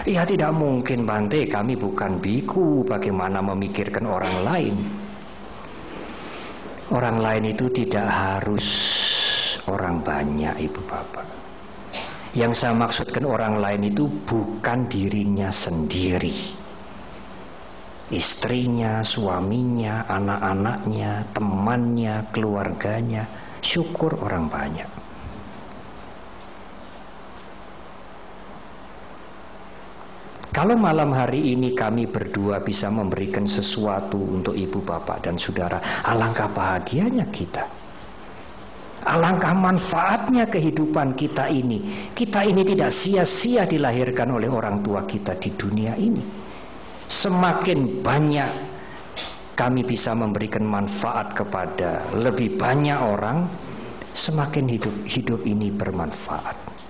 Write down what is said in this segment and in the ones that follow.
Ya tidak mungkin Bante, kami bukan biku, bagaimana memikirkan orang lain. Orang lain itu tidak harus orang banyak, Ibu Bapak. Yang saya maksudkan orang lain itu bukan dirinya sendiri. Istrinya, suaminya, anak-anaknya, temannya, keluarganya. Syukur orang banyak. Kalau malam hari ini kami berdua bisa memberikan sesuatu untuk ibu bapak dan saudara, alangkah bahagianya kita. Alangkah manfaatnya kehidupan kita ini. Kita ini tidak sia-sia dilahirkan oleh orang tua kita di dunia ini. Semakin banyak kami bisa memberikan manfaat kepada lebih banyak orang, semakin hidup ini bermanfaat.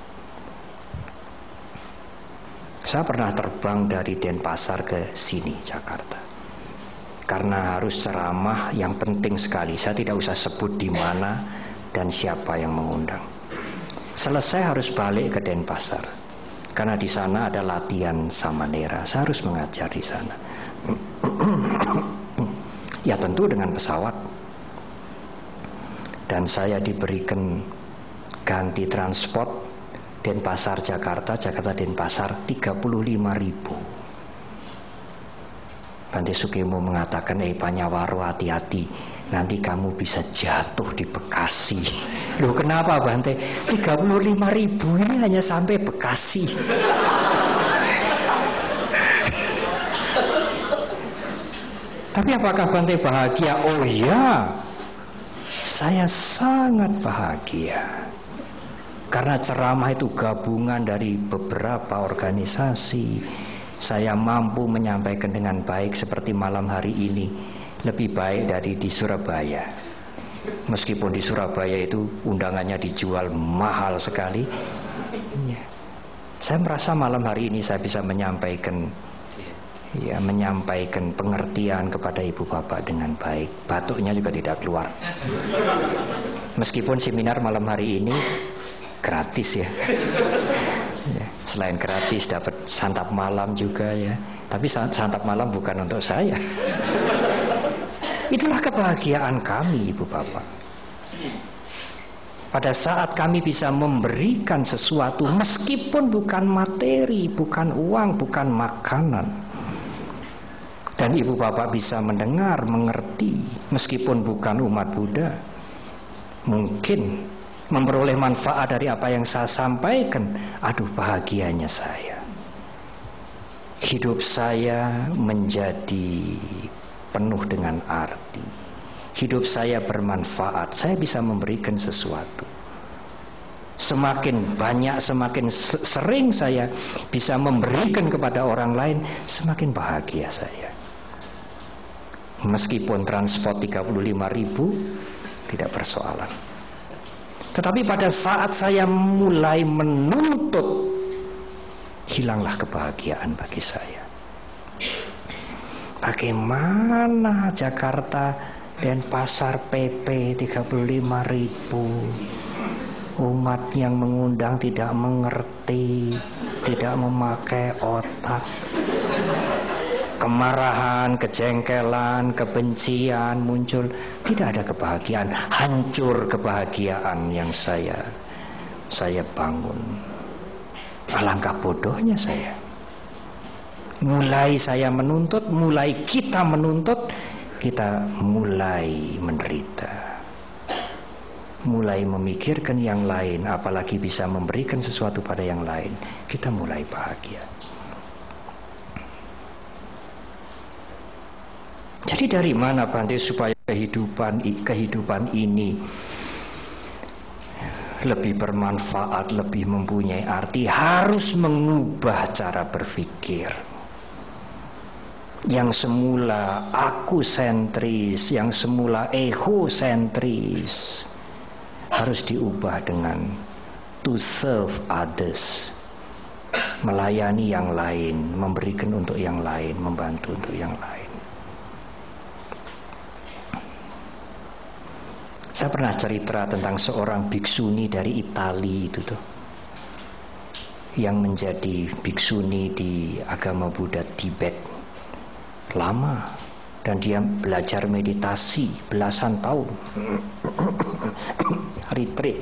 Saya pernah terbang dari Denpasar ke sini, Jakarta. Karena harus ceramah yang penting sekali. Saya tidak usah sebut di mana dan siapa yang mengundang. Selesai harus balik ke Denpasar. Karena di sana ada latihan samanera. Saya harus mengajar di sana. Ya tentu dengan pesawat. Dan saya diberikan ganti transport Denpasar Jakarta, Jakarta Denpasar 35.000. Bante Sukemo mengatakan, Pak Nyawaro hati-hati, nanti kamu bisa jatuh di Bekasi. Loh kenapa Bante? 35.000 ini hanya sampai Bekasi. Tapi apakah Bante bahagia? Oh iya, saya sangat bahagia. Karena ceramah itu gabungan dari beberapa organisasi. Saya mampu menyampaikan dengan baik seperti malam hari ini. Lebih baik dari di Surabaya. Meskipun di Surabaya itu undangannya dijual mahal sekali. Saya merasa malam hari ini saya bisa menyampaikan pengertian kepada ibu bapak dengan baik. Batuknya juga tidak keluar. Meskipun seminar malam hari ini gratis ya. Selain gratis dapat santap malam juga ya. Tapi santap malam bukan untuk saya. Itulah kebahagiaan kami ibu bapak. Pada saat kami bisa memberikan sesuatu meskipun bukan materi, bukan uang, bukan makanan. Dan ibu bapak bisa mendengar, mengerti meskipun bukan umat Buddha. Mungkin memperoleh manfaat dari apa yang saya sampaikan. Aduh bahagianya saya. Hidup saya menjadi penuh dengan arti. Hidup saya bermanfaat. Saya bisa memberikan sesuatu. Semakin banyak, semakin sering saya bisa memberikan kepada orang lain, semakin bahagia saya. Meskipun transport 35.000 tidak persoalan. Tetapi pada saat saya mulai menuntut, hilanglah kebahagiaan bagi saya. Bagaimana Jakarta Denpasar PP 35.000, umat yang mengundang tidak mengerti, tidak memakai otak. Kemarahan, kejengkelan, kebencian muncul. Tidak ada kebahagiaan. Hancur kebahagiaan yang saya bangun. Alangkah bodohnya saya. Mulai saya menuntut, mulai kita menuntut, kita mulai menderita. Mulai memikirkan yang lain, apalagi bisa memberikan sesuatu pada yang lain. Kita mulai bahagia. Jadi dari mana Bante supaya kehidupan ini lebih bermanfaat, lebih mempunyai arti? Harus mengubah cara berpikir. Yang semula aku sentris, yang semula ego sentris, harus diubah dengan to serve others. Melayani yang lain, memberikan untuk yang lain, membantu untuk yang lain. Saya pernah cerita tentang seorang biksuni dari Italia itu tuh. yang menjadi biksuni di agama Buddha Tibet lama, dan dia belajar meditasi belasan tahun. Retreat.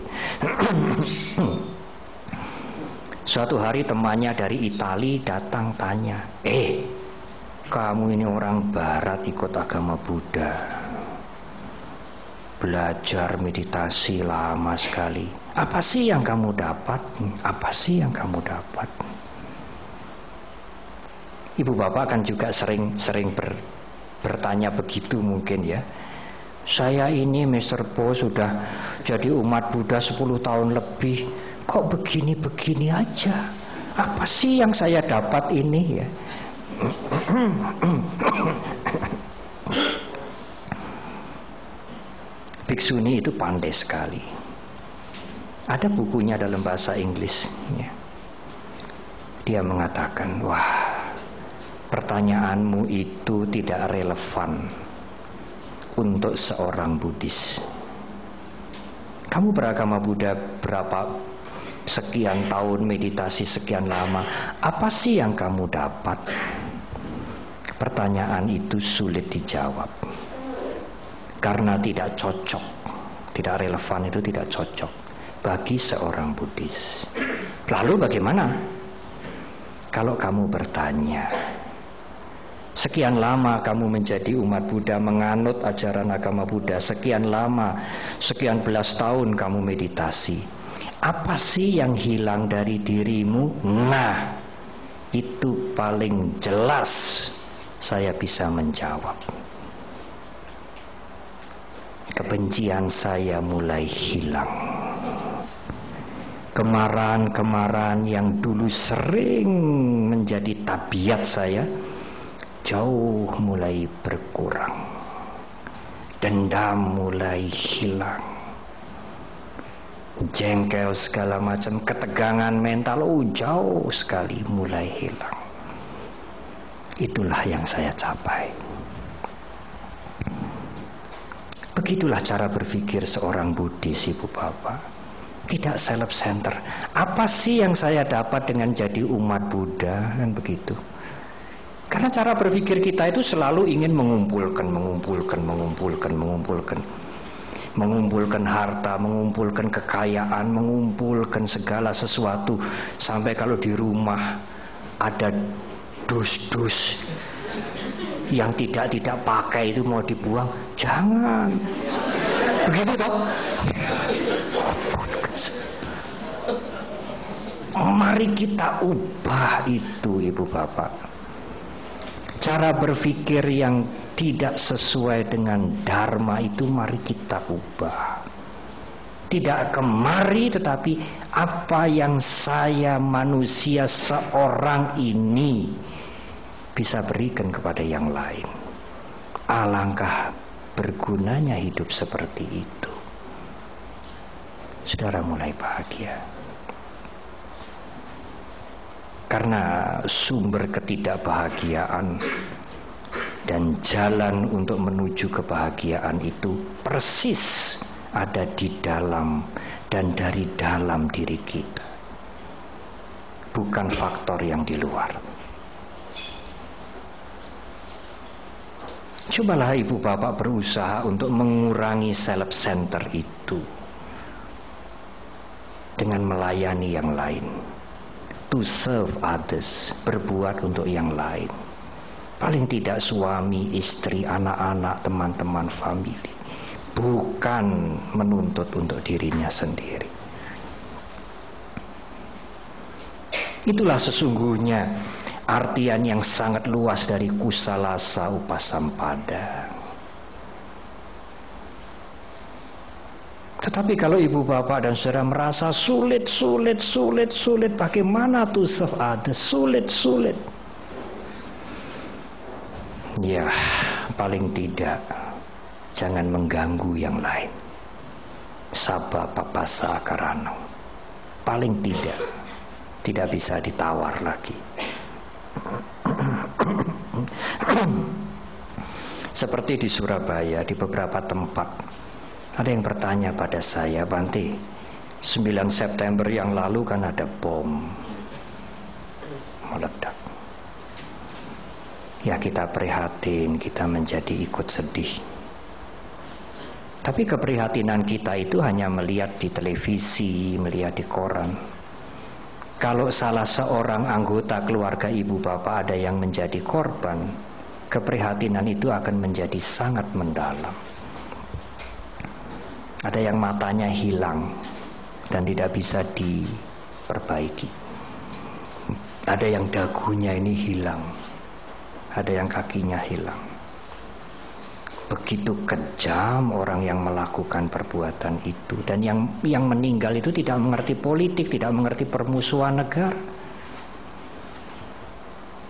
Suatu hari temannya dari Itali datang tanya, kamu ini orang barat ikut agama Buddha, belajar meditasi lama sekali, apa sih yang kamu dapat? Apa sih yang kamu dapat? Ibu bapak kan juga sering bertanya begitu mungkin ya. Saya ini Mr. Po sudah jadi umat Buddha 10 tahun lebih, kok begini-begini aja? Apa sih yang saya dapat ini ya? Biksuni itu pandai sekali. Ada bukunya dalam bahasa Inggris ya. Dia mengatakan, wah, pertanyaanmu itu tidak relevan untuk seorang Buddhis. Kamu beragama Buddha berapa sekian tahun, meditasi sekian lama, apa sih yang kamu dapat? Pertanyaan itu sulit dijawab karena tidak cocok, tidak relevan, itu tidak cocok bagi seorang Buddhis. Lalu bagaimana kalau kamu bertanya, sekian lama kamu menjadi umat Buddha, menganut ajaran agama Buddha, sekian lama, sekian belas tahun kamu meditasi, apa sih yang hilang dari dirimu? Nah, itu paling jelas saya bisa menjawab. Kebencian saya mulai hilang. Kemarahan-kemarahan yang dulu sering menjadi tabiat saya jauh mulai berkurang. Dendam mulai hilang. Jengkel segala macam, ketegangan mental jauh sekali mulai hilang. Itulah yang saya capai. Begitulah cara berpikir seorang Buddhis, ibu bapak. Tidak self-center. Apa sih yang saya dapat dengan jadi umat Buddha? Kan begitu. Karena cara berpikir kita itu selalu ingin mengumpulkan harta, mengumpulkan kekayaan, mengumpulkan segala sesuatu, sampai kalau di rumah ada dus-dus yang tidak pakai itu mau dibuang, jangan begitu toh. Mari kita ubah itu, ibu bapak. Cara berpikir yang tidak sesuai dengan dharma itu mari kita ubah. Tidak kemari, tetapi apa yang saya manusia seorang ini bisa berikan kepada yang lain. Alangkah bergunanya hidup seperti itu. Saudara mulai bahagia. Karena sumber ketidakbahagiaan dan jalan untuk menuju kebahagiaan itu persis ada di dalam dan dari dalam diri kita, bukan faktor yang di luar. Cobalah ibu bapak berusaha untuk mengurangi self-center itu dengan melayani yang lain, to serve others, berbuat untuk yang lain. Paling tidak suami, istri, anak-anak, teman-teman, famili. Bukan menuntut untuk dirinya sendiri. Itulah sesungguhnya artian yang sangat luas dari kusalasa upasampada. Tetapi kalau ibu bapak dan saudara merasa sulit, bagaimana to serve others? Sulit. Ya, paling tidak jangan mengganggu yang lain. Sabba papasa karano. Paling tidak bisa ditawar lagi. Seperti di Surabaya, di beberapa tempat ada yang bertanya pada saya, Bante, 9 September yang lalu kan ada bom. meledak. Ya kita prihatin, kita menjadi ikut sedih. Tapi keprihatinan kita itu hanya melihat di televisi, melihat di koran. Kalau salah seorang anggota keluarga ibu bapak ada yang menjadi korban, keprihatinan itu akan menjadi sangat mendalam. Ada yang matanya hilang dan tidak bisa diperbaiki. Ada yang dagunya ini hilang. Ada yang kakinya hilang. Begitu kejam orang yang melakukan perbuatan itu. Dan yang meninggal itu tidak mengerti politik, tidak mengerti permusuhan negara.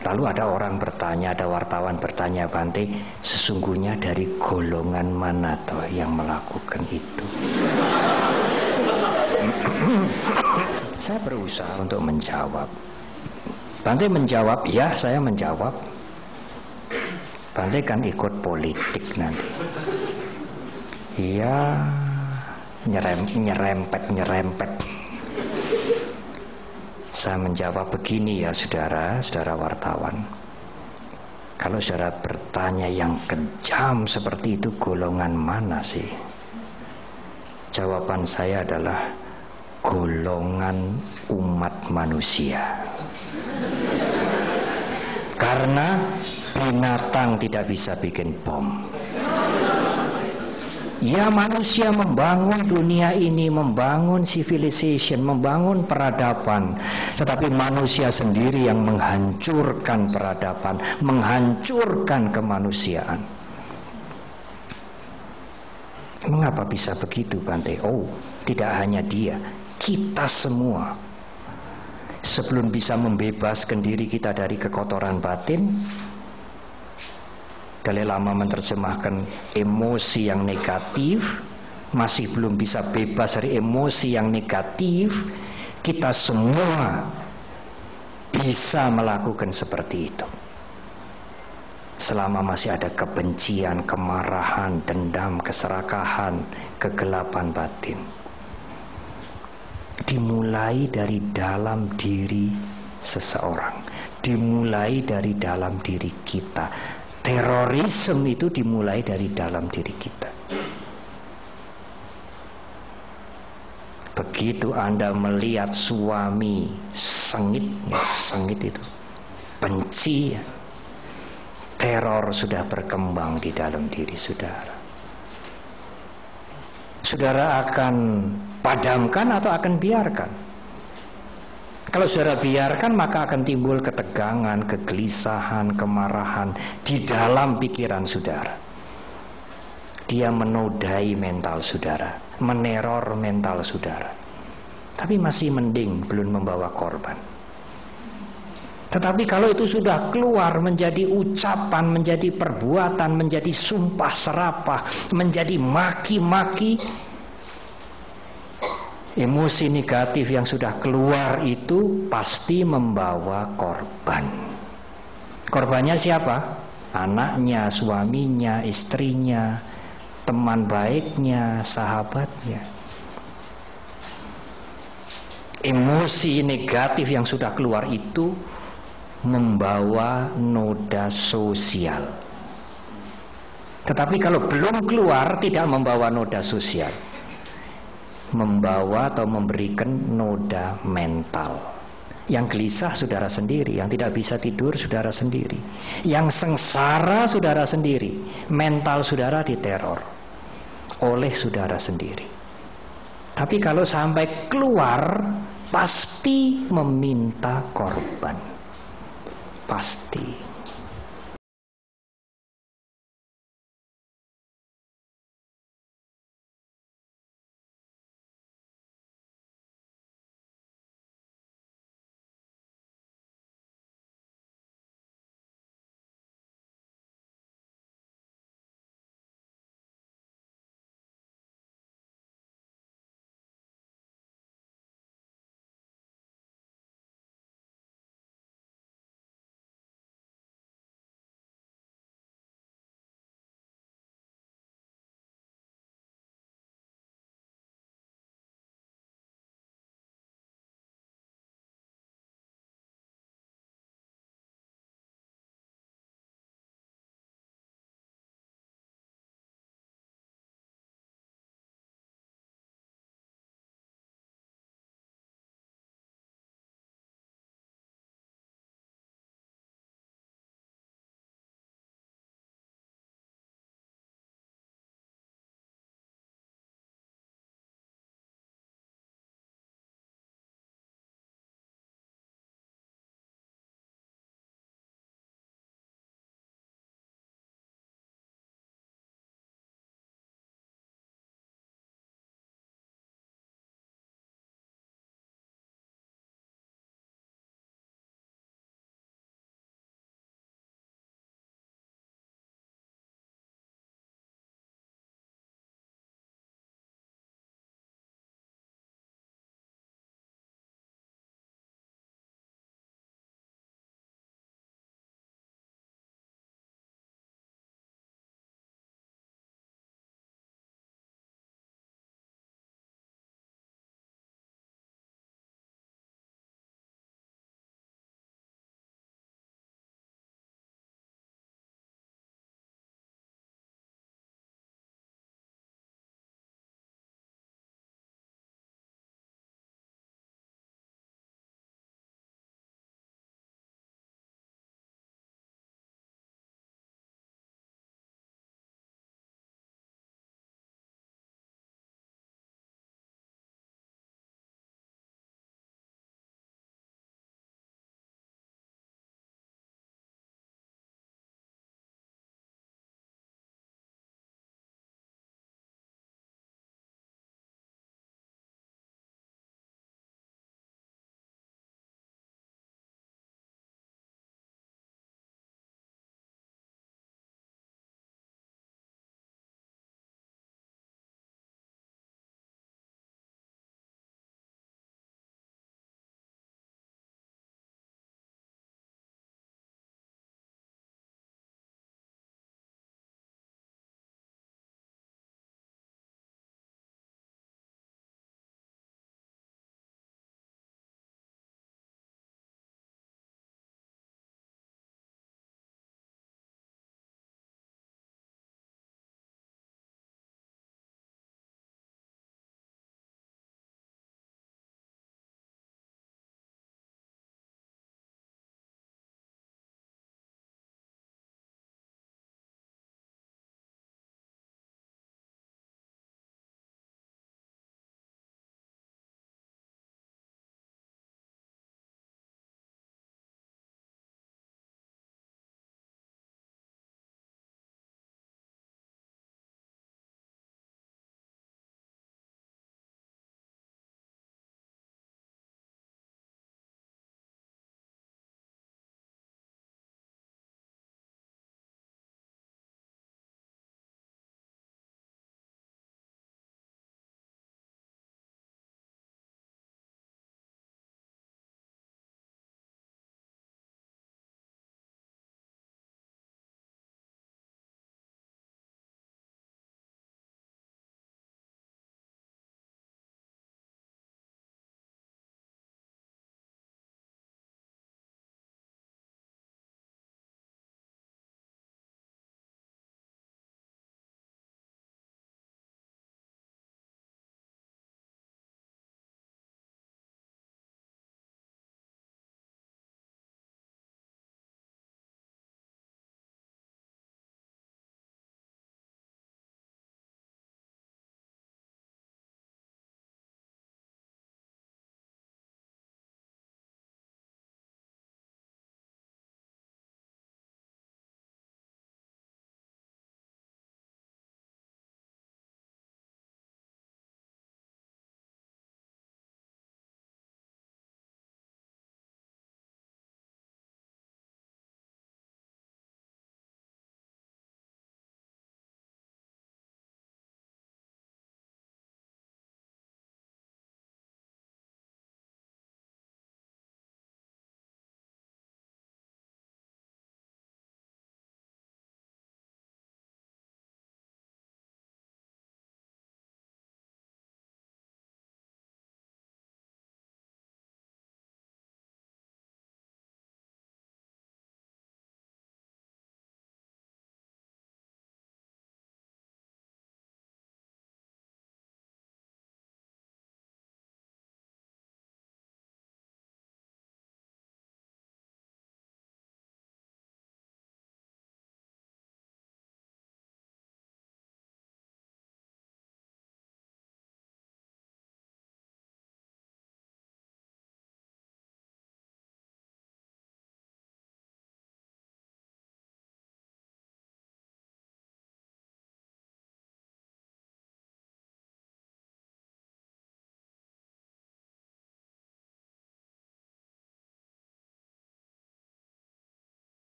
Lalu ada orang bertanya, ada wartawan bertanya, Bante, sesungguhnya dari golongan mana toh yang melakukan itu? Saya berusaha untuk menjawab. Bante menjawab, ya saya menjawab. Bante kan ikut politik nanti. Iya, nyerempet. Saya menjawab begini ya saudara wartawan. Kalau saudara bertanya yang kejam seperti itu golongan mana sih? Jawaban saya adalah golongan umat manusia. Karena binatang tidak bisa bikin bom. Ya manusia membangun dunia ini, membangun civilization, membangun peradaban. Tetapi manusia sendiri yang menghancurkan peradaban, menghancurkan kemanusiaan. Mengapa bisa begitu Bante? Oh, tidak hanya dia, kita semua. Sebelum bisa membebaskan diri kita dari kekotoran batin, Dalai Lama menerjemahkan emosi yang negatif, masih belum bisa bebas dari emosi yang negatif. Kita semua bisa melakukan seperti itu. Selama masih ada kebencian, kemarahan, dendam, keserakahan, kegelapan batin. Dimulai dari dalam diri seseorang, dimulai dari dalam diri kita. Terorisme itu dimulai dari dalam diri kita. Begitu Anda melihat suami sengit itu, benci, teror sudah berkembang di dalam diri saudara. Saudara akan padamkan atau akan biarkan? Kalau saudara biarkan, maka akan timbul ketegangan, kegelisahan, kemarahan di dalam pikiran saudara. Dia menodai mental saudara, meneror mental saudara. Tapi masih mending belum membawa korban. Tetapi kalau itu sudah keluar menjadi ucapan, menjadi perbuatan, menjadi sumpah serapah, menjadi maki-maki, emosi negatif yang sudah keluar itu pasti membawa korban. Korbannya siapa? Anaknya, suaminya, istrinya, teman baiknya, sahabatnya. Emosi negatif yang sudah keluar itu membawa noda sosial. Tetapi kalau belum keluar tidak membawa noda sosial, membawa atau memberikan noda mental. Yang gelisah saudara sendiri, yang tidak bisa tidur saudara sendiri, yang sengsara saudara sendiri, mental saudara diteror oleh saudara sendiri. Tapi kalau sampai keluar pasti meminta korban. Pasti.